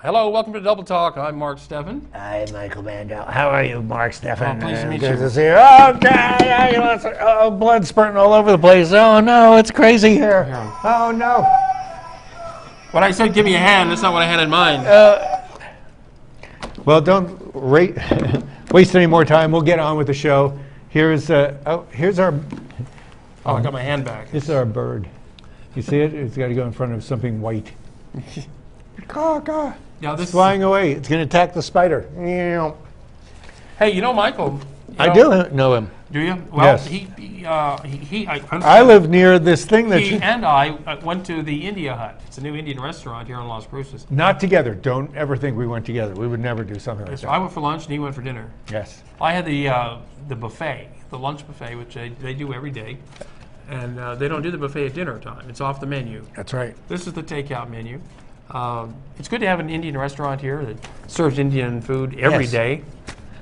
Hello, welcome to Double Talk. I'm Mark Steffen. Hi, Michael Mandel. How are you, Mark Steffen? Oh, pleased to meet Good you. to see you. Oh, God, oh, blood spurting all over the place. Oh, no, it's crazy here. Yeah. Oh, no. When I said give me a hand, that's not what I had in mind. Well, don't waste any more time. We'll get on with the show. Here's our. Oh, I got my hand back. This is our bird. You see it? It's got to go in front of something white. Caw. Yeah, It's flying away. It's going to attack the spider. Hey, you know Michael? I do know him. Do you? Well, yes. I live near this thing that he and I went to the India Hut. It's a new Indian restaurant here in Las Cruces. Not together. Don't ever think we went together. We would never do something like So that. I went for lunch and he went for dinner. Yes. I had the buffet, the lunch buffet, which they do every day. And they don't do the buffet at dinner time. It's off the menu. That's right. This is the takeout menu. It's good to have an Indian restaurant here that serves Indian food every day.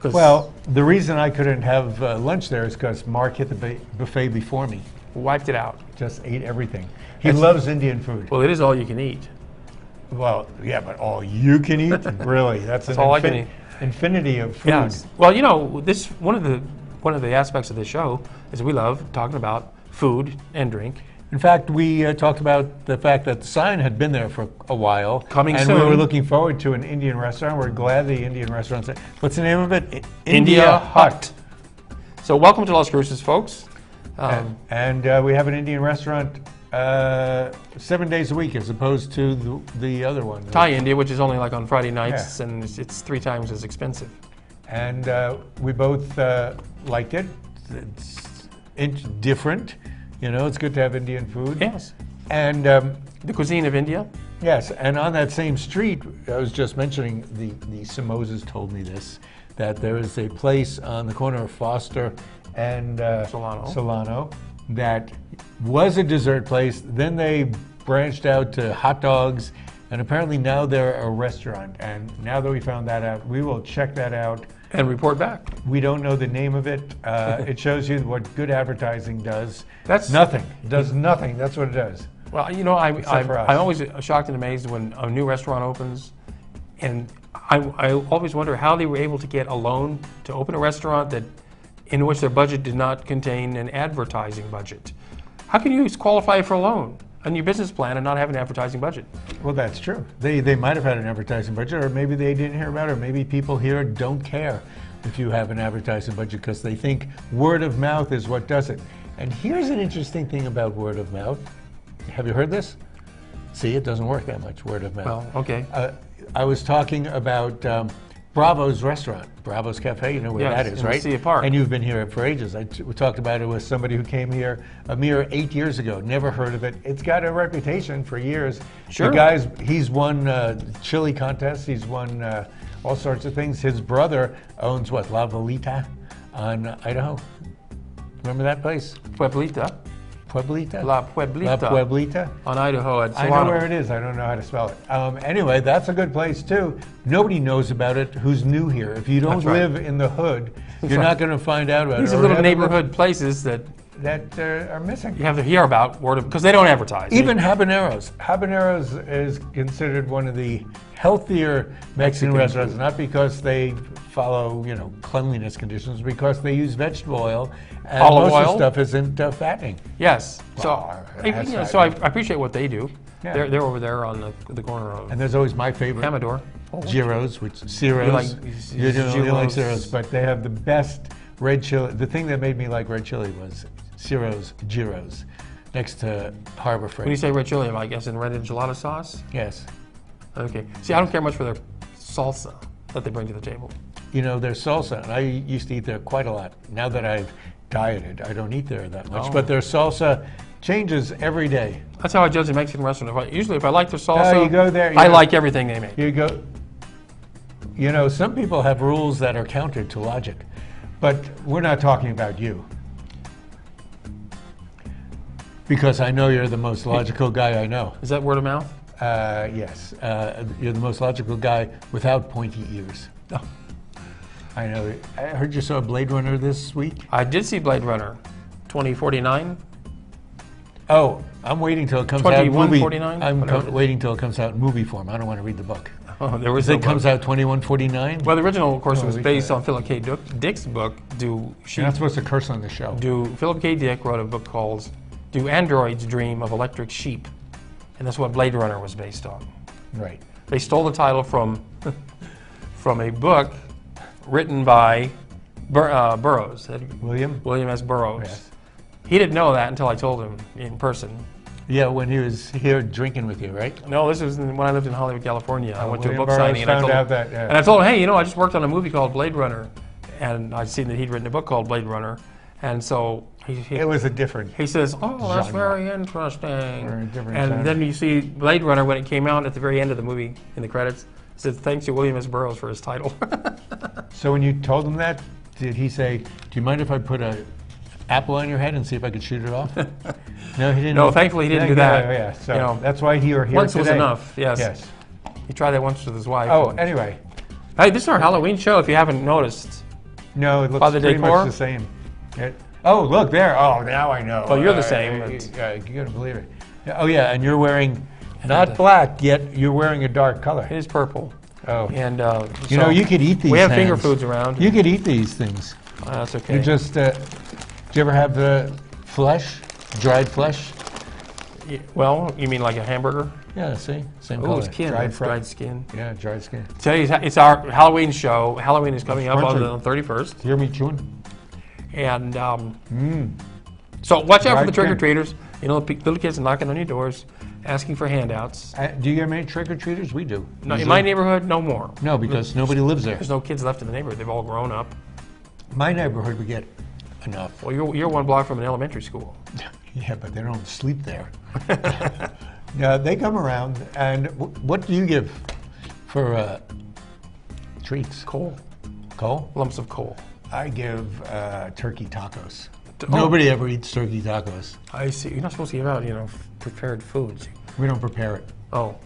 Well, the reason I couldn't have lunch there is because Mark hit the buffet before me. Wiped it out. Just ate everything. He loves Indian food. Well, it is all you can eat. Well, yeah, but all you can eat? Really? That's all I can eat. Infinity of food. Yes. Well, you know, this one of the aspects of the show is we love talking about food and drink. In fact, we talked about the fact that the sign had been there for a while. Coming and soon. We were looking forward to an Indian restaurant. We're glad the Indian restaurant's there. What's the name of it? India Hut. So welcome to Las Cruces, folks. And we have an Indian restaurant 7 days a week as opposed to the other one. Thai India, which is only like on Friday nights, and it's 3 times as expensive. And we both liked it. It's different. You know, it's good to have Indian food. Yes. And the cuisine of India. Yes, and on that same street, I was just mentioning, the Samosas told me this, that there is a place on the corner of Foster and Solano that was a dessert place. Then they branched out to hot dogs, and apparently now they're a restaurant. And now that we found that out, we will check that out. And report back. We don't know the name of it. It shows you what good advertising does. That's nothing. It does nothing. That's what it does. Well, you know, I'm always shocked and amazed when a new restaurant opens, and I always wonder how they were able to get a loan to open a restaurant in which their budget did not contain an advertising budget. How can you qualify for a loan on your business plan and not have an advertising budget? Well, that's true. They might have had an advertising budget, or maybe they didn't hear about it, or maybe people here don't care if you have an advertising budget because they think word of mouth is what does it. And here's an interesting thing about word of mouth. Have you heard this? See, it doesn't work that much, word of mouth. Well, okay. I was talking about Bravo's restaurant, Bravo's Cafe, you know where that is, right? Sea Park. And you've been here for ages. We talked about it with somebody who came here a mere 8 years ago, never heard of it. It's got a reputation for years. Sure. He's won chili contests, he's won all sorts of things. His brother owns what, La Velita on Idaho? Remember that place? Pueblita. Pueblita? La Pueblita. La Pueblita? On Idaho at Solano. I know where it is. I don't know how to spell it. Anyway, that's a good place, too. Nobody knows about it who's new here. If you don't live in the hood, you're not going to find out about it. These are little neighborhood places that are missing. You have to hear about because they don't advertise. Even habaneros. Habaneros is considered one of the healthier Mexican restaurants, not because they follow, cleanliness conditions, because they use vegetable oil, and olive most oil of the stuff isn't fattening. Yes. Well, so I appreciate what they do. Yeah. They're over there on the corner of. And there's always my favorite. Amador. Gyros, which Ciros. You like Ciros, but they have the best red chili. The thing that made me like red chili was Ciros Gyros, next to Harbor Freight. When you say red chili, I guess in red enchilada sauce? Yes. Okay. See, I don't care much for their salsa that they bring to the table. Their salsa, and I used to eat there quite a lot. Now that I've dieted, I don't eat there that much. But their salsa changes every day. That's how I judge a Mexican restaurant. Usually if I like their salsa, you go there, I like everything they make. You go. Some people have rules that are counter to logic, but we're not talking about you. Because I know you're the most logical guy I know. Is that word of mouth? Yes. You're the most logical guy without pointy ears. Oh. I know. I heard you saw Blade Runner this week. I did see Blade Runner 2049. Oh, I'm waiting till it comes out. 2149? I'm waiting till it comes out in movie form. I don't want to read the book. Oh, there was It comes out $21.49. Well, the original, of course, was based on Philip K. Dick's book. You're not supposed to curse on the show. Philip K. Dick wrote a book called "Do Androids Dream of Electric Sheep?" And that's what Blade Runner was based on. Right. They stole the title from a book written by Burroughs. William S. Burroughs. Yes. He didn't know that until I told him in person. Yeah, when he was here drinking with you, right? No, this was when I lived in Hollywood, California. I went to a book Burroughs signing, and I told him, hey, I just worked on a movie called Blade Runner, and I'd seen that he'd written a book called Blade Runner, and so it was a different. He says, "Oh, that's very interesting." Very different and genre. then you see Blade Runner when it came out at the very end of the movie in the credits. It says, "Thanks to William S. Burroughs for his title." So when you told him that, did he say, "Do you mind if I put an apple on your head and see if I could shoot it off"? No, he didn't. No, thankfully he didn't do that. Yeah. So that's why you're here once today. was enough. Yes. He tried that once with his wife. Oh, anyway. Hey, this is our Halloween show. If you haven't noticed. No, it looks pretty much the same. Oh, look there. Oh, now I know. Well, you're the same. You gotta believe it. Oh, yeah, and you're wearing not black yet. You're wearing a dark color. It is purple. Oh, and you could eat these. We have finger foods around. You could eat these things. That's okay. You just. Do you ever have the flesh, dried flesh? Well, you mean like a hamburger? Yeah. See, same color. Oh, it's skin. Dried skin. Yeah, dried skin. Today it's our Halloween show. Halloween is coming up on the 31st. Hear me chewing. And so watch out for the trick-or-treaters. Little kids knocking on your doors, asking for handouts. Do you get many trick-or-treaters? We do. No, in my neighborhood, no more. No, because nobody lives there. There's no kids left in the neighborhood. They've all grown up. My neighborhood, we get enough. Well, you're one block from an elementary school. Yeah, but they don't sleep there. Yeah, they come around. And what do you give for treats? Coal. Coal? Lumps of coal. I give turkey tacos. Nobody ever eats turkey tacos. I see. You're not supposed to give out, prepared foods. We don't prepare it. Oh.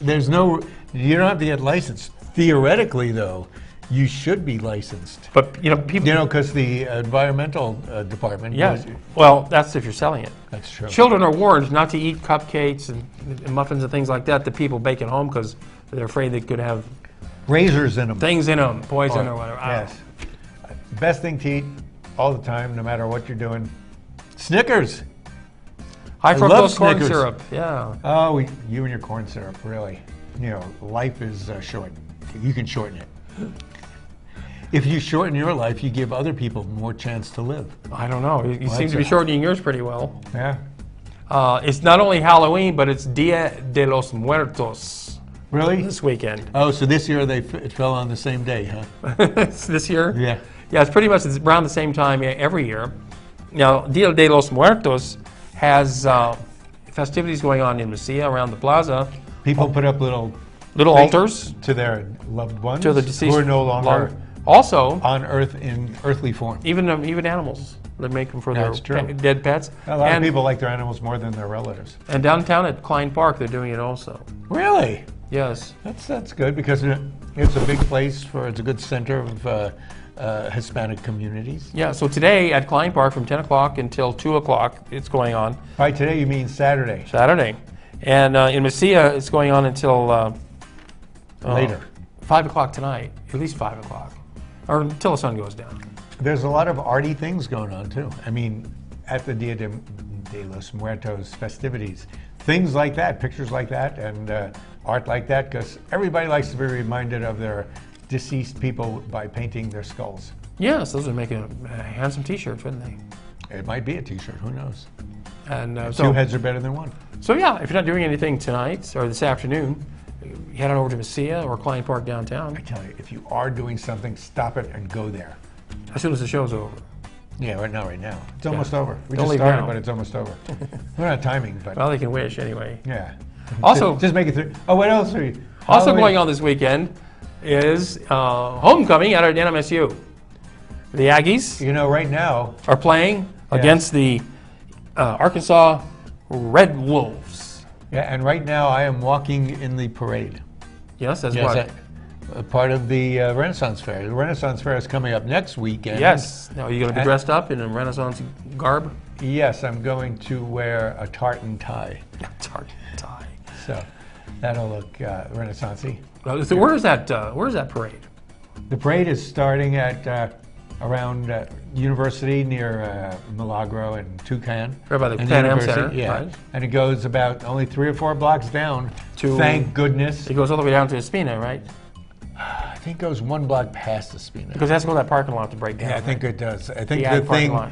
You don't have to get licensed. Theoretically, though, you should be licensed. But, people... because the environmental department... Yeah, well, that's if you're selling it. That's true. Children are warned not to eat cupcakes and muffins and things like that people bake at home because they're afraid they could have... razors in them. Things in them, poison or whatever. Yes. Best thing to eat all the time, no matter what you're doing. Snickers. High fructose corn syrup. Yeah. Oh, you and your corn syrup, really. Life is short. You can shorten it. If you shorten your life, you give other people more chance to live. I don't know. You seem to be shortening yours pretty well. Yeah. It's not only Halloween, but it's Dia de los Muertos. Really? This weekend. Oh, so this year it fell on the same day, huh? This year? Yeah. Yeah, it's pretty much around the same time every year. Now, Dia de los Muertos has festivities going on in Mesilla around the plaza. People put up little altars to their loved ones to the deceased who are no longer also on Earth in earthly form. Even animals. They make them for their dead pets. A lot of people like their animals more than their relatives. And downtown at Klein Park, they're doing it also. Really? Yes. That's good because it's a big place it's a good center of Hispanic communities. Yeah, so today at Klein Park from 10 o'clock until 2 o'clock, it's going on. By today, you mean Saturday? Saturday. And in Mesilla, it's going on until... later. 5 o'clock tonight, at least 5 o'clock, or until the sun goes down. There's a lot of arty things going on, too. I mean, at the Dia de los Muertos festivities, things like that, pictures like that, and art like that, because everybody likes to be reminded of their deceased people by painting their skulls. Yes, those would make handsome T-shirts, wouldn't they? It might be a T-shirt, who knows? And two heads are better than one. So yeah, if you're not doing anything tonight or this afternoon, head on over to Mesilla or Klein Park downtown. I tell you, if you are doing something, stop it and go there. As soon as the show's over. Yeah, right now. It's almost over. We Don't just leave started, now. but it's almost over. We're not timing, but... Well, they can wish anyway. Yeah. Also... just make it through. Oh, what else are you... Also going on this weekend is homecoming at our NMSU. The Aggies... right now... are playing against the Arkansas Red Wolves. Yeah, and right now I am walking in the parade. Yes, that's what? Part of the Renaissance Fair. The Renaissance Fair is coming up next weekend. Yes. Now, are you going to be dressed up in a Renaissance garb? Yes, I'm going to wear a tartan tie. A tartan tie. So, That'll look Renaissance-y. So where is that parade? The parade is starting at around University near Milagro and Toucan. Right by the and Pan Am University, Center. Yeah, Right. and it goes about only 3 or 4 blocks down. Thank goodness. It goes all the way down to Espina, right? I think it goes 1 block past Espina. Because it has to go to that parking lot to break down. Yeah, I right? think it does. I think The the parking thing. lot.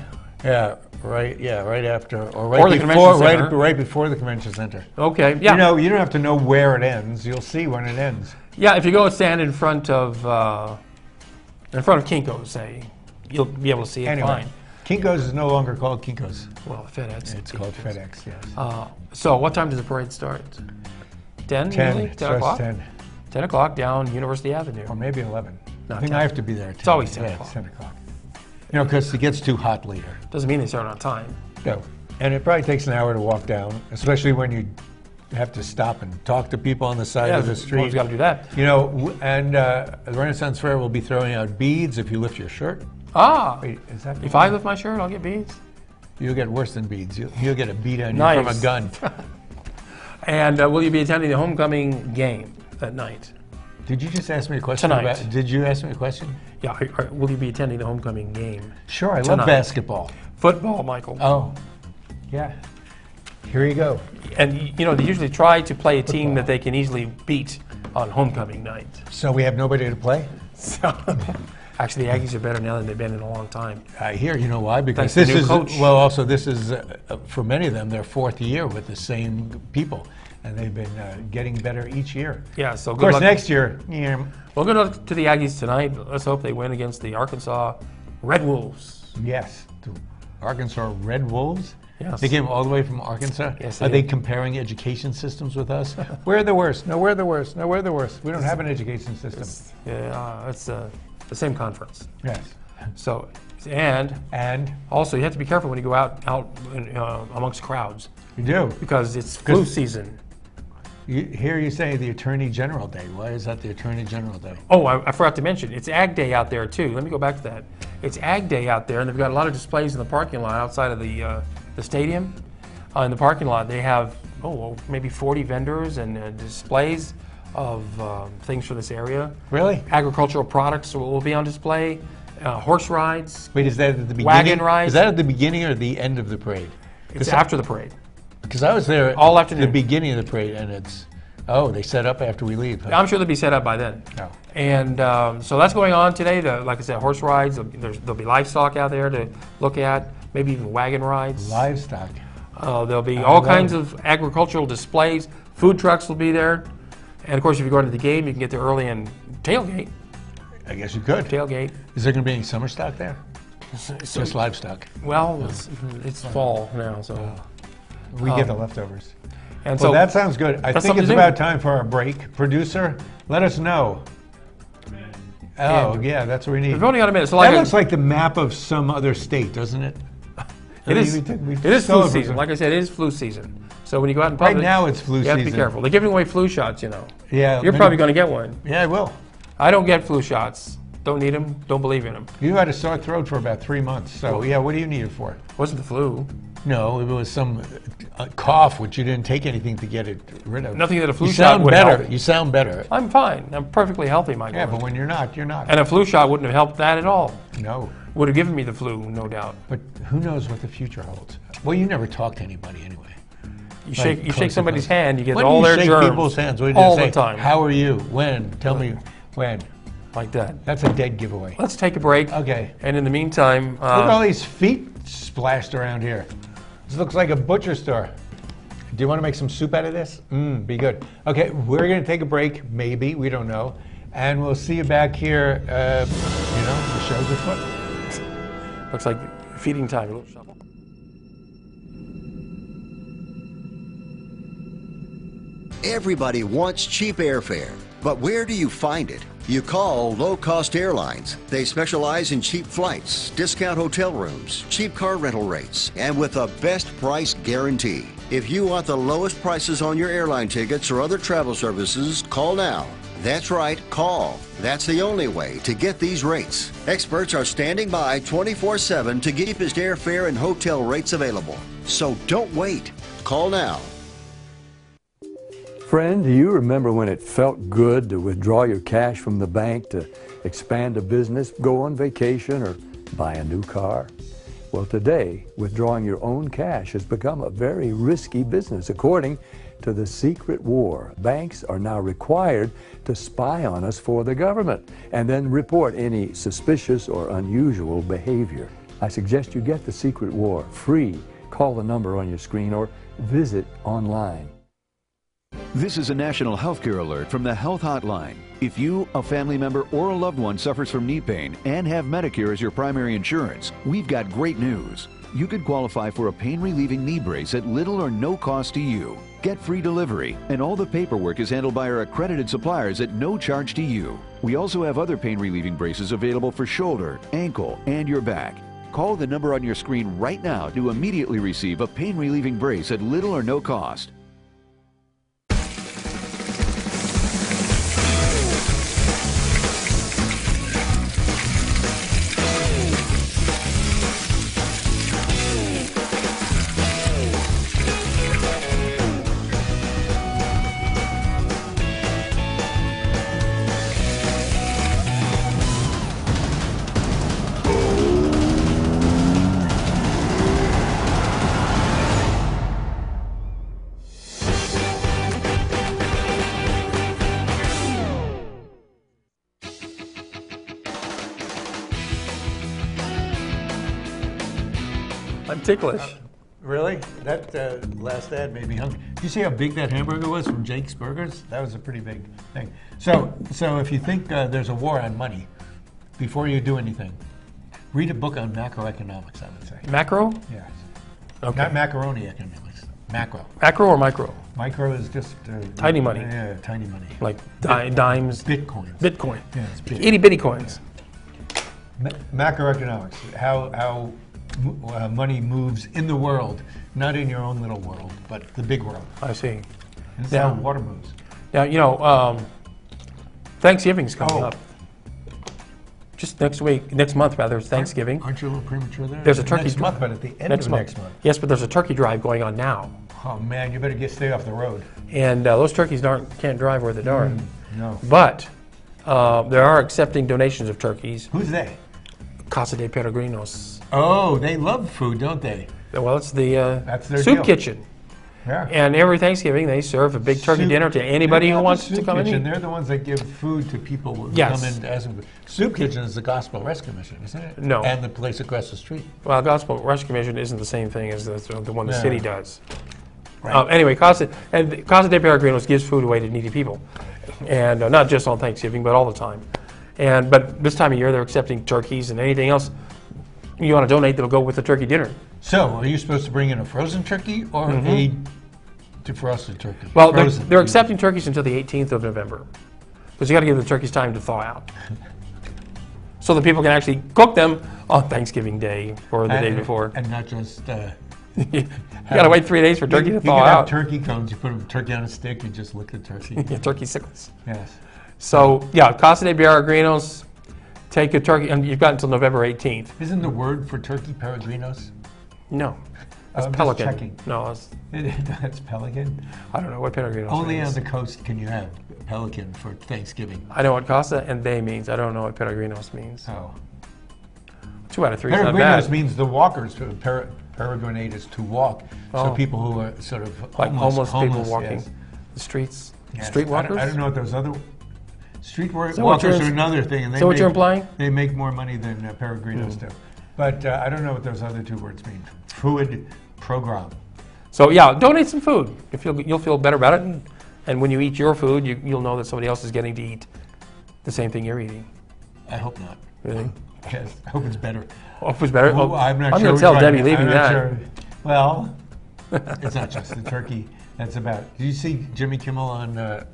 Right after, or the convention center. right before the convention center. Okay, yeah. You know, you don't have to know where it ends. You'll see when it ends. Yeah, if you go and stand in front of Kinko's, say, you'll be able to see it Anyway, fine. Kinko's is no longer called Kinko's. Well, FedEx. It's called FedEx, yes. So what time does the parade start? 10 10. usually? It 10 starts o'clock? 10. 10 o'clock down University Avenue. Or maybe 11. No, I think 10. I have to be there at 10. It's always 10 Yeah, o'clock. it's 10 o'clock. You know, because it gets too hot later. Doesn't mean they start on time. No. And it probably takes an hour to walk down, especially when you have to stop and talk to people on the side of the street. You've got to do that. You know, and the Renaissance Fair will be throwing out beads if you lift your shirt. Ah, Wait, is that if I lift my shirt, I'll get beads. You'll get worse than beads. You'll get a bead on you Nice. from a gun. And will you be attending the homecoming game that night? Did you just ask me a question? Tonight. Did you ask me a question? Yeah, will you be attending the homecoming game? Sure, I Tonight. love basketball. Football, Michael. Oh, yeah. Here you go. And, you know, they usually try to play a team that they can easily beat on homecoming night. So we have nobody to play? So, actually, the Aggies are better now than they've been in a long time. I hear. You know why? Because Thanks to this new is, coach. well, also this is, for many of them, their 4th year with the same people. And they've been getting better each year. Yeah, so Of good course, luck. next year, yeah, Well, good luck to the Aggies tonight. Let's hope they win against the Arkansas Red Wolves. yes. The Arkansas Red Wolves? Yes. They came all the way from Arkansas? Yes, Are they they did. comparing education systems with us? We're the worst. No, we're the worst. No, we're the worst. We don't have an education system. Yeah, it's the same conference. Yes. So, and And also you have to be careful when you go out amongst crowds you do. because it's flu season. Here you say the Attorney General Day. Why is that the Attorney General Day? Oh, I forgot to mention, it's Ag Day out there too. Let me go back to that. It's Ag Day out there, and they've got a lot of displays in the parking lot outside of the stadium. In the parking lot, they have maybe 40 vendors and displays of things for this area. Really? Agricultural products will be on display. Horse rides. Wait, is that at the beginning? Wagon rides. Is that at the beginning or the end of the parade? It's after the parade. Because I was there All at afternoon. the beginning of the parade, and it's, they set up after we leave. Huh? I'm sure they'll be set up by then. Oh. And so that's going on today. Like I said, horse rides. There'll be livestock out there to look at. Maybe even wagon rides. Livestock. There'll be all kinds of agricultural displays. Food trucks will be there. And of course, if you go into the game, you can get there early and tailgate. I guess you could. Tailgate. Is there going to be any summer stock there? Just livestock. Well, it's fall now, so. We get the leftovers. And Well, so that sounds good. I that's think something it's to do. about time for our break. Producer, let us know. Oh, And- yeah, that's what we need. we've only got a minute. So That like looks like the map of some other state, doesn't it? it is. We It is flu celebrate season. some- Like I said, it is flu season. So when you go out in Right public, now it's flu you have to be season. careful. They're giving away flu shots, you know. Yeah. You're probably going to get one. Yeah, I will. I don't get flu shots. Don't need them. Don't believe in them. You had a sore throat for about 3 months, so yeah, what do you need it for? Wasn't the flu. No, it was some cough, which you didn't take anything to get it rid of. Nothing that a flu You shot sound would better. help. You sound better. I'm fine. I'm perfectly healthy, Michael. Yeah, but when you're not, you're not. And a flu shot wouldn't have helped that at all. No. Would have given me the flu, no doubt. But who knows what the future holds? Well, you never talk to anybody anyway. You shake close somebody's to close. hand, you get When all do you their shake germs. people's hands? What do you all say? the time. How are you? When? Tell me when. Like that. That's a dead giveaway. Let's take a break. Okay. And in the meantime, Look at all these feet splashed around here. This looks like a butcher store. Do you want to make some soup out of this? Be good. Okay, we're going to take a break, maybe, we don't know. And we'll see you back here, the show's afoot. looks like feeding time. A little shuffle. Everybody wants cheap airfare, but where do you find it? You call Low Cost Airlines. They specialize in cheap flights, discount hotel rooms, cheap car rental rates, and with a best price guarantee. If you want the lowest prices on your airline tickets or other travel services, call now. That's right, call. That's the only way to get these rates. Experts are standing by 24/7 to get cheapest airfare and hotel rates available. So don't wait. Call now. Friend, do you remember when it felt good to withdraw your cash from the bank to expand a business, go on vacation, or buy a new car? Well, today, withdrawing your own cash has become a very risky business. According to the secret war, banks are now required to spy on us for the government and then report any suspicious or unusual behavior. I suggest you get the secret war free. Call the number on your screen or visit online. This is a national healthcare alert from the Health Hotline. If you, a family member, or a loved one suffers from knee pain and have Medicare as your primary insurance, we've got great news. You could qualify for a pain-relieving knee brace at little or no cost to you. Get free delivery, and all the paperwork is handled by our accredited suppliers at no charge to you. We also have other pain-relieving braces available for shoulder, ankle, and your back. Call the number on your screen right now to immediately receive a pain-relieving brace at little or no cost. I'm ticklish. Really? That last ad made me hungry. Did you see how big that hamburger was from Jake's Burgers? That was a pretty big thing. So if you think there's a war on money, before you do anything, read a book on macroeconomics, I would say. Macro? Yes. Okay. Not macaroni economics. Macro. Macro or micro? Micro is just... tiny money. Yeah, tiny money. Like dimes. Bitcoins. Bitcoin. Yeah, it's big. Itty bitty coins. Macroeconomics. How money moves in the world, not in your own little world, but the big world. I see. This is how water moves. Now, you know, Thanksgiving's coming up. Just next month rather, is Thanksgiving. Aren't you a little premature there? There's a turkey next month, but at the end of next month. Yes, but there's a turkey drive going on now. Oh man, you better stay off the road. And those turkeys can't drive where they darn. No. But they are accepting donations of turkeys. Who's they? Casa de Peregrinos. Oh, they love food, don't they? Well, it's the That's their soup deal. kitchen. Yeah. And every Thanksgiving they serve a big turkey dinner to anybody who wants to come in. And they're the ones that give food to people who come in to ask them. Soup Kitchen is the Gospel Rescue Mission, isn't it? No. And the place across the street. Well, Gospel Rescue Mission isn't the same thing as the one the city does. Right. Anyway, Casa de Peregrinos gives food away to needy people, and not just on Thanksgiving, but all the time. But this time of year, they're accepting turkeys and anything else you want to donate that'll go with the turkey dinner. So, are you supposed to bring in a frozen turkey or a defrosted turkey? Well, they're accepting turkeys until the 18th of November, because you got to give the turkeys time to thaw out, so that people can actually cook them on Thanksgiving Day or the day before. And not just... you got to wait 3 days for turkey to thaw out. You can have turkey cones. You put a turkey on a stick and just lick the turkey. Yeah, turkey sickles. Yes. So, yeah, Casa de Peregrinos, take a turkey, and you've got until November 18th. Isn't the word for turkey peregrinos? No. That's I'm pelican. just checking. No, that's pelican? I don't know what peregrinos Only means. on the coast can you have pelican for Thanksgiving. I know what Casa and they means. I don't know what peregrinos means. Oh. 2 out of 3 is not Peregrinos bad. means the walkers. Peregrinate is to walk. So people who are sort of like homeless people walking yes. the streets. Yes. Street walkers? I don't know what those other... Street walkers are another thing. And is that what you're implying? They make more money than peregrinos do. But I don't know what those other 2 words mean. Food program. So yeah, donate some food. You'll feel better about it. And when you eat your food, you'll know that somebody else is getting to eat the same thing you're eating. I hope not. Really? Yes, I hope it's better. Hope it's better? Well, I'm not I'm sure. going to tell Debbie leaving that. Sure. Well, it's not just the turkey. That's about... Did you see Jimmy Kimmel on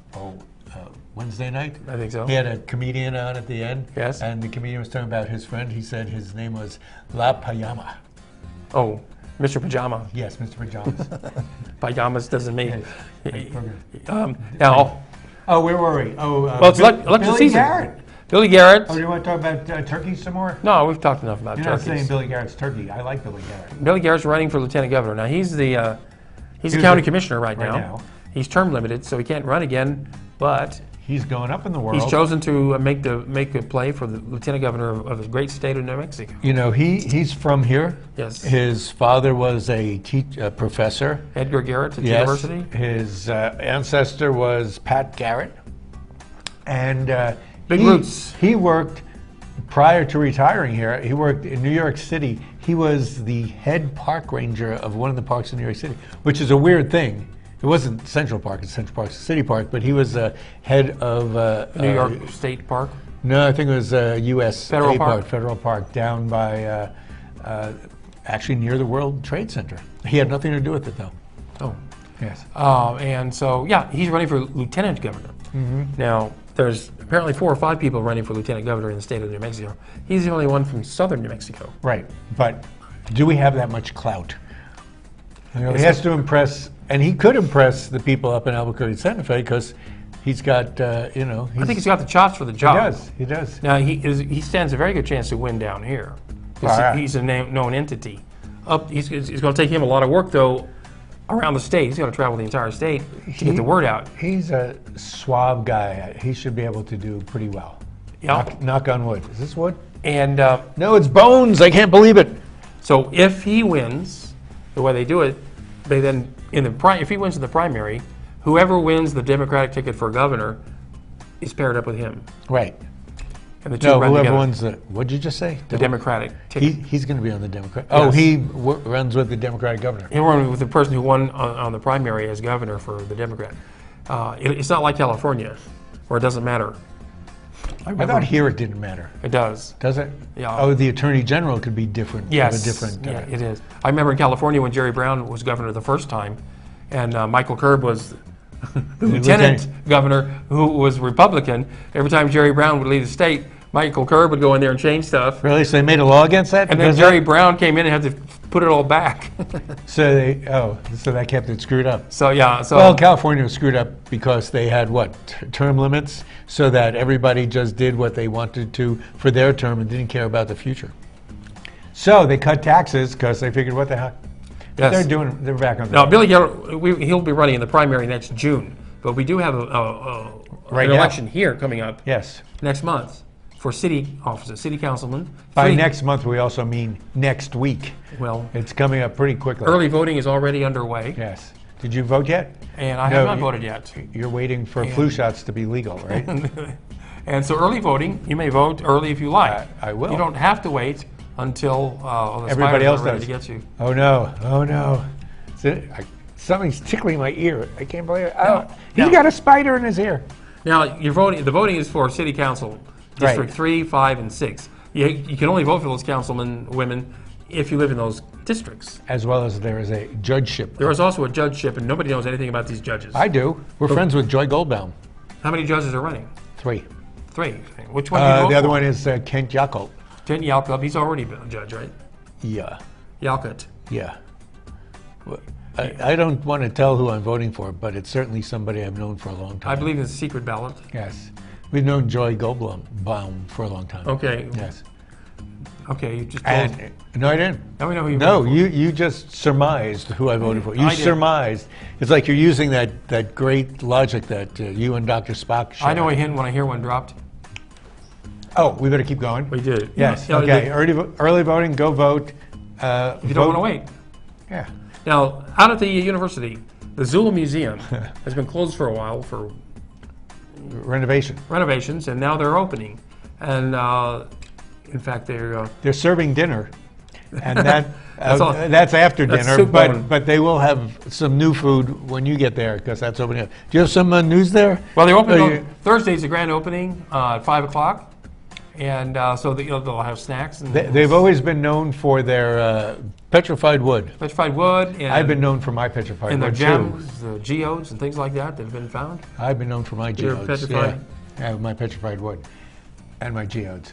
Wednesday night? I think so. He had a comedian on at the end. Yes. And the comedian was talking about his friend. He said his name was La Pajama. Oh, Mr. Pajama. Yes, Mr. Pajamas. Pajamas doesn't mean... Now... Oh, where were we? Oh, well, it's election Billy season. Garrett. Billy Garrett. Oh, do you want to talk about turkey some more? No, we've talked enough about You're turkeys. not saying Billy Garrett's turkey. I like Billy Garrett. Billy Garrett's running for lieutenant governor. Now, he's the county commissioner right now. He's term limited, so he can't run again, but he's going up in the world. he's chosen to make a play for the lieutenant governor of the great state of New Mexico. You know, he's from here. Yes. His father was a professor. Edgar Garrett at the Yes. university. His ancestor was Pat Garrett. And Big roots. He worked, prior to retiring here, he worked in New York City. He was the head park ranger of one of the parks in New York City, which is a weird thing. It wasn't Central Park, it's Central Park City Park, but he was head of New York State Park. No, I think it was U.S. Federal Park? Federal Park, down by actually near the World Trade Center. He had nothing to do with it, though. Oh. Yes. And so, yeah, he's running for lieutenant governor. Now, there's apparently 4 or 5 people running for lieutenant governor in the state of New Mexico. He's the only one from southern New Mexico. Right, but do we have that much clout? You know, he has to impress, and he could impress the people up in Albuquerque, Santa Fe, because he's got, you know. I think he's got the chops for the job. He does. Now, he stands a very good chance to win down here. He's a known entity. It's going to take him a lot of work, though, around the state. He's going to travel the entire state to get the word out. He's a suave guy. He should be able to do pretty well. Yeah. Knock on wood. Is this wood? And no, it's bones. I can't believe it. so if he wins, the way they do it, they then if he wins in the primary, whoever wins the Democratic ticket for governor is paired up with him. Right. And the two No, run whoever together. wins the, what'd you just say? The Democratic ticket. He's going to be on the Democrat. Oh, Yes. he runs with the Democratic governor. He'll run with the person who won on the primary as governor for the Democrat. It's not like California, where it doesn't matter. I thought here it didn't matter. It does. Does it? Yeah. Oh, the Attorney General could be different. Yes. Different. Yeah, it is. I remember in California when Jerry Brown was governor the first time, and Michael Curb was the lieutenant governor who was Republican. Every time Jerry Brown would leave the state, Michael Curb would go in there and change stuff. Really? So they made a law against that? And then Jerry Brown came in and had to put it all back. So that kept it screwed up. So yeah. So Well, California was screwed up because they had what, term limits, so that everybody just did what they wanted to for their term and didn't care about the future. So they cut taxes because they figured, what the heck? Yes. They're back on the. Now Billy Geller, he'll be running in the primary next June, but we do have an election here coming up. Yes. Next month for city offices, city councilman. By next month, we also mean next week. Well, it's coming up pretty quickly. Early voting is already underway. Yes. Did you vote yet? And I have not voted yet. You're waiting for flu shots to be legal, right? And so early voting, you may vote early if you like. I will. You don't have to wait until the everybody else ready does. to get you. Oh no! Oh no! Something's tickling my ear. I can't believe it. Oh, he's got a spider in his ear. Now you're voting. The voting is for city council, District 3, 5, and 6. You can only vote for those councilmen, women, if you live in those districts. As well as there is a judgeship. There is also a judgeship, and nobody knows anything about these judges. I do. We're friends with Joy Goldbaum. How many judges are running? 3. 3. Which one do you vote The other for? one is Kent Yakult. Kent Yakult. He's already been a judge, right? Yeah. Yakult. Yeah. Well, I don't want to tell who I'm voting for, but it's certainly somebody I've known for a long time. I believe in the secret ballot. Yes. We've known Joy Goldbaum for a long time. Okay. Yes. Okay, you just told. No, I didn't. Now we know who you No, voted for. you just surmised who I voted for. You I did. surmised. It's like you're using that great logic that you and Dr. Spock share. I know a hint when I hear one dropped. Oh, we better keep going? We did. Yes. Yeah, Okay. Early voting, go vote. If you don't want to wait. Yeah. Now, out at the university, the Zulu Museum has been closed for a while for Renovation. renovations, and now they're opening. And in fact, They're serving dinner, and that That's that's after that's dinner. soup going. But they will have some new food when you get there because that's opening up. Do you have some news there? well, they're opening Oh, on Thursday's the grand opening at 5 o'clock, and so they'll have snacks. And They've always been known for their petrified wood. petrified wood. And, I've been known for my petrified and their wood too. gems, the geodes, and things like that that have been found. I've been known for my Your geodes. petrified? Yeah, my petrified wood and my geodes.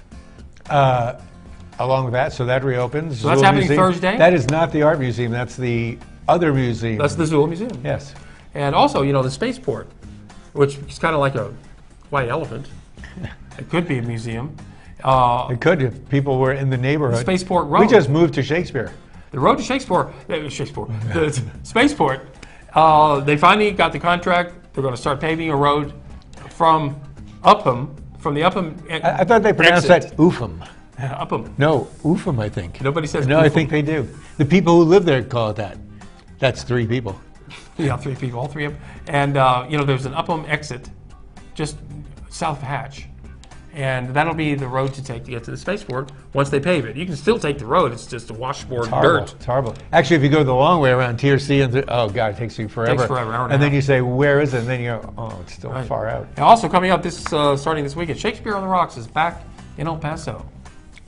Along with that, so that reopens. So that's Zulu happening Museum. Thursday? That is not the art museum. That's the other museum. That's the Zulu Museum. Yes. And also, the Spaceport, which is kind of like a white elephant. It could be a museum. It could if people were in the neighborhood. Spaceport Road. We just moved to Shakespeare. The road to the Spaceport They finally got the contract. They're going to start paving a road from Upham, from the Upham I thought they pronounced that Upham. Upham. No, Upham, I think. Nobody says No, Upham. I think they do. The people who live there call it that. That's 3 people. Yeah, 3 people, all 3 of them. And, there's an Upham exit just south of Hatch. And that'll be the road to take to get to the spaceport once they pave it. You can still take the road. It's just a washboard dirt. It's horrible. Actually, if you go the long way around TRC, and oh God, it takes you forever. Takes forever, hour and a and then half. you say, where is it? And then you go, oh, it's still far out. And also coming up starting this weekend, Shakespeare on the Rocks is back in El Paso.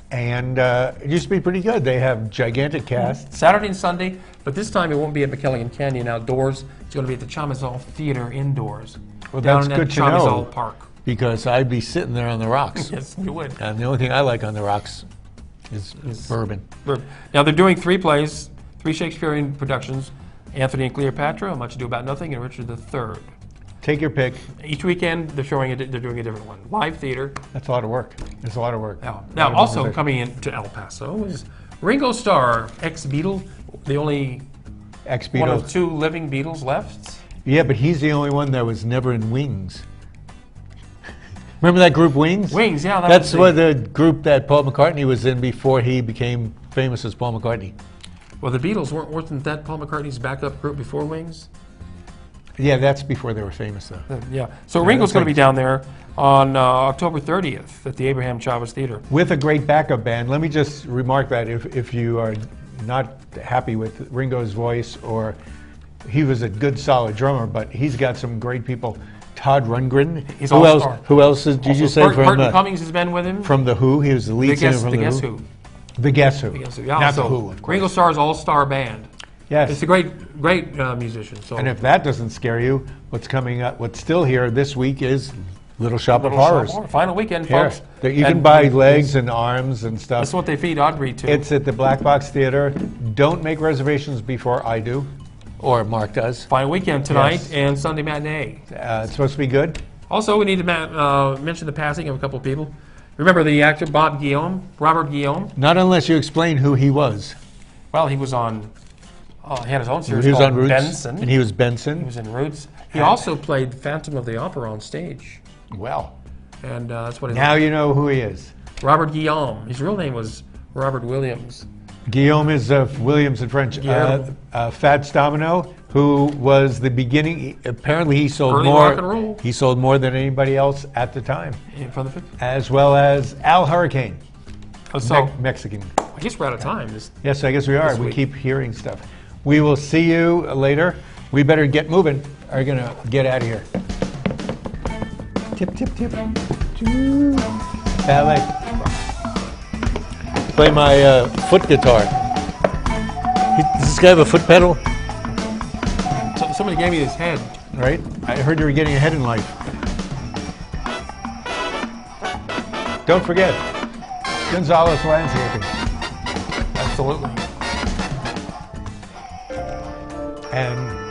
And it used to be pretty good. They have gigantic casts. Saturday and Sunday, but this time it won't be at McKelligan Canyon outdoors. It's going to be at the Chamizal Theater indoors. Well, down that's good at to know. Chamizal Park. Because I'd be sitting there on the rocks. Yes, you would. And the only thing I like on the rocks is bourbon. Now they're doing 3 plays, 3 Shakespearean productions: Anthony and Cleopatra, Much Ado About Nothing, and Richard III. Take your pick. Each weekend they're doing a different one. Live theater. That's a lot of work. It's a lot of work. Now also coming into El Paso is Ringo Starr, ex-Beatle, the only one of 2 living Beatles left. Yeah, but he's the only one that was never in Wings. Remember that group Wings? Wings, yeah. That's the group that Paul McCartney was in before he became famous as Paul McCartney. Well, the Beatles wasn't that Paul McCartney's backup group before Wings? Yeah, that's before they were famous, though. Yeah. So Ringo's going to be down there on October 30th at the Abraham Chavez Theater. With a great backup band. Let me just remark that if you are not happy with Ringo's voice, or he was a good, solid drummer, but he's got some great people. Todd Rundgren. He's who else? Who else did you say from Burton Cummings has been with him. From the Who. He was the lead singer from the Guess Who. Who. The Guess Who. Yeah, not the Who, of course. Ringo Starr's all-star band. Yes. It's a great musician. So. And if that doesn't scare you, what's coming up? What's still here this week is Little Shop of Horrors. Final weekend, folks. You can buy legs and arms and stuff. That's what they feed Audrey to. It's at the Black Box Theater. Don't make reservations before I do, or Mark does. Final weekend tonight and Sunday matinee. It's supposed to be good. Also, we need to mention the passing of a couple of people. Remember the actor Robert Guillaume? Not unless you explain who he was. Well, he was on. He had his own series He was called on Roots, Benson. and he was Benson. He was in Roots. He also played Phantom of the Opera on stage. Well, and that's what he. Now you know who he is. Robert Guillaume. His real name was Robert Williams. Guillaume is Williams in French. Fats Domino, who was the beginning. Apparently, he sold early more. Rock and roll. He sold more than anybody else at the time. From the 50s. As well as Al Hurricane, Mexican. I guess we're out of time. Yes, I guess we are. We keep hearing stuff. We will see you later. We better get moving. Are going to get out of here. Tip, tip, tip. Ballet. Play my foot guitar. Does this guy have a foot pedal? Somebody gave me his head. Right? I heard you were getting ahead in life. Don't forget, Gonzalez Landscaping. Absolutely. And